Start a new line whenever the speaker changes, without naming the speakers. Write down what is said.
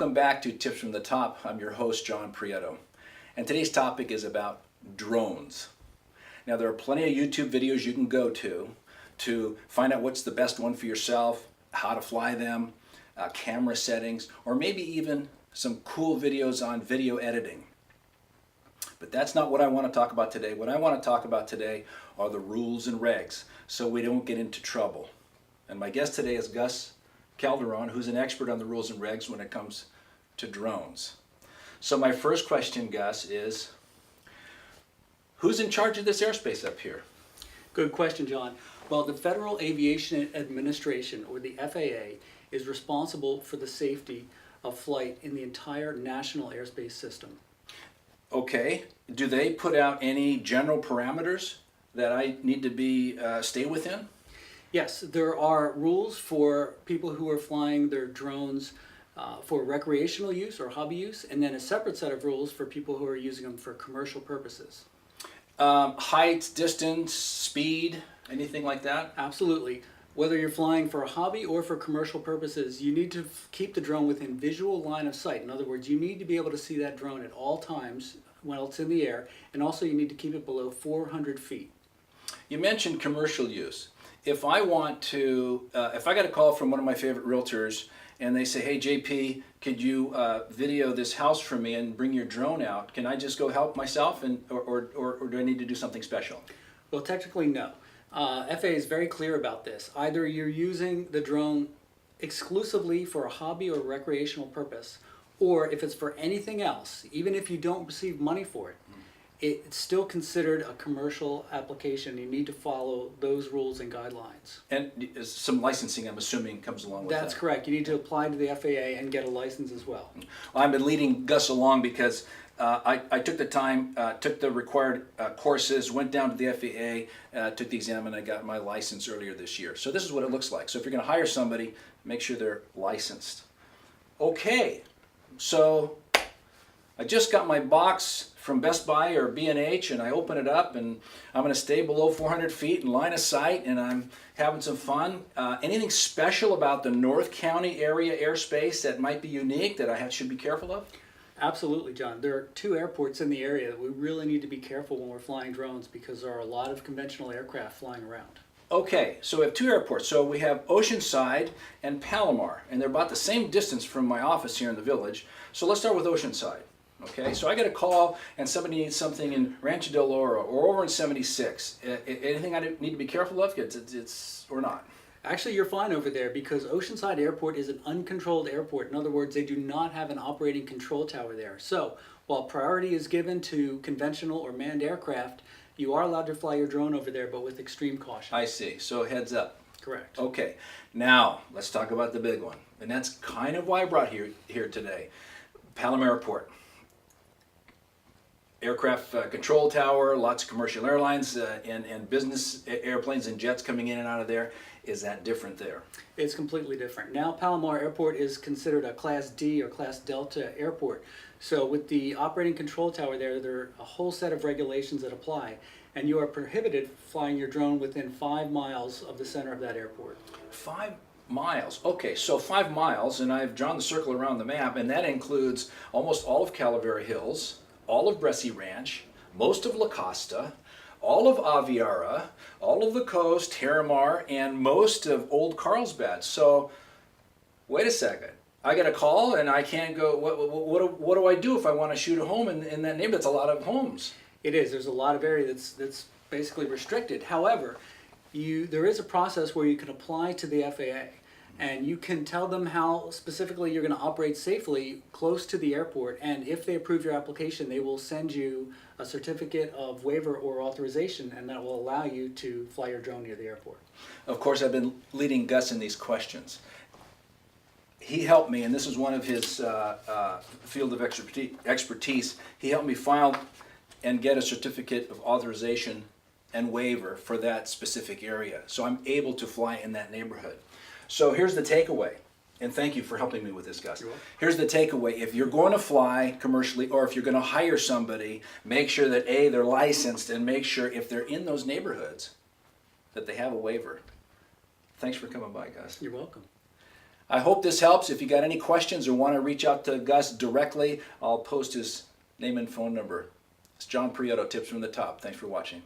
Welcome back to Tips from the Top. I'm your host, John Prieto. And today's topic is about drones. Now, there are plenty of YouTube videos you can go to find out what's the best one for yourself, how to fly them, camera settings, or maybe even some cool videos on video editing. But that's not what I want to talk about today. What I want to talk about today are the rules and regs so we don't get into trouble. And my guest today is Gus Calderon, who's an expert on the rules and regs when it comes to drones. So my first question, Gus, is who's in charge of this airspace up here?
Good question, John. Well, the Federal Aviation Administration, or the FAA, is responsible for the safety of flight in the entire national airspace system.
Okay. Do they put out any general parameters that I need to stay within?
Yes, there are rules for people who are flying their drones for recreational use or hobby use, and then a separate set of rules for people who are using them for commercial purposes.
Height, distance, speed, anything like that?
Absolutely. Whether you're flying for a hobby or for commercial purposes, you need to keep the drone within visual line of sight. In other words, you need to be able to see that drone at all times while it's in the air, and also you need to keep it below 400 feet.
You mentioned commercial use. If I want to, if I got a call from one of my favorite realtors and they say, hey JP, could you video this house for me and bring your drone out, can I just go help myself or do I need to do something special?
Well, technically no. FAA is very clear about this. Either you're using the drone exclusively for a hobby or recreational purpose, or if it's for anything else, even if you don't receive money for it, it's still considered a commercial application. You need to follow those rules and guidelines.
And some licensing, I'm assuming, comes along with that.
That's correct. You need to apply to the FAA and get a license as well.
I've been leading Gus along because I took the time, took the required courses, went down to the FAA, took the exam, and I got my license earlier this year. So this is what it looks like. So if you're going to hire somebody, make sure they're licensed. Okay, so I just got my box from Best Buy or B&H, and I open it up, and I'm going to stay below 400 feet in line of sight, and I'm having some fun. Anything special about the North County area airspace that might be unique that I should be careful of?
Absolutely, John. There are two airports in the area that we really need to be careful when we're flying drones because there are a lot of conventional aircraft flying around.
Okay, so we have two airports. So we have Oceanside and Palomar, and they're about the same distance from my office here in the village. So let's start with Oceanside. Okay, so I get a call and somebody needs something in Rancho del Oro or over in 76. Anything I need to be careful of? It's or not?
Actually, you're fine over there because Oceanside Airport is an uncontrolled airport. In other words, they do not have an operating control tower there. So while priority is given to conventional or manned aircraft, you are allowed to fly your drone over there, but with extreme caution.
I see. So heads up.
Correct.
Okay, now let's talk about the big one. And that's kind of why I brought here today. Palomar Airport. Aircraft control tower, lots of commercial airlines and business airplanes and jets coming in and out of there. Is that different there?
It's completely different. Now Palomar Airport is considered a Class D or Class Delta airport. So with the operating control tower there are a whole set of regulations that apply, and you are prohibited flying your drone within 5 miles of the center of that airport.
5 miles. Okay, so 5 miles, and I've drawn the circle around the map, and that includes almost all of Calavera Hills, all of Bresci Ranch, most of La Costa, all of Aviara, all of the coast, Terramar, and most of Old Carlsbad. So, wait a second. I get a call and I can't go, what do I do if I want to shoot a home in that neighborhood? That's a lot of homes.
It is. There's a lot of area that's basically restricted. However, there is a process where you can apply to the FAA. And you can tell them how specifically you're going to operate safely close to the airport, and if they approve your application, they will send you a certificate of waiver or authorization, and that will allow you to fly your drone near the airport.
Of course, I've been leading Gus in these questions. He helped me, and this is one of his field of expertise. He helped me file and get a certificate of authorization and waiver for that specific area. So I'm able to fly in that neighborhood. So here's the takeaway, and thank you for helping me with this, Gus. Here's the takeaway. If you're going to fly commercially or if you're going to hire somebody, make sure that A, they're licensed, and make sure if they're in those neighborhoods that they have a waiver. Thanks for coming by, Gus.
You're welcome.
I hope this helps. If you got any questions or want to reach out to Gus directly, I'll post his name and phone number. It's John Prieto, Tips from the Top. Thanks for watching.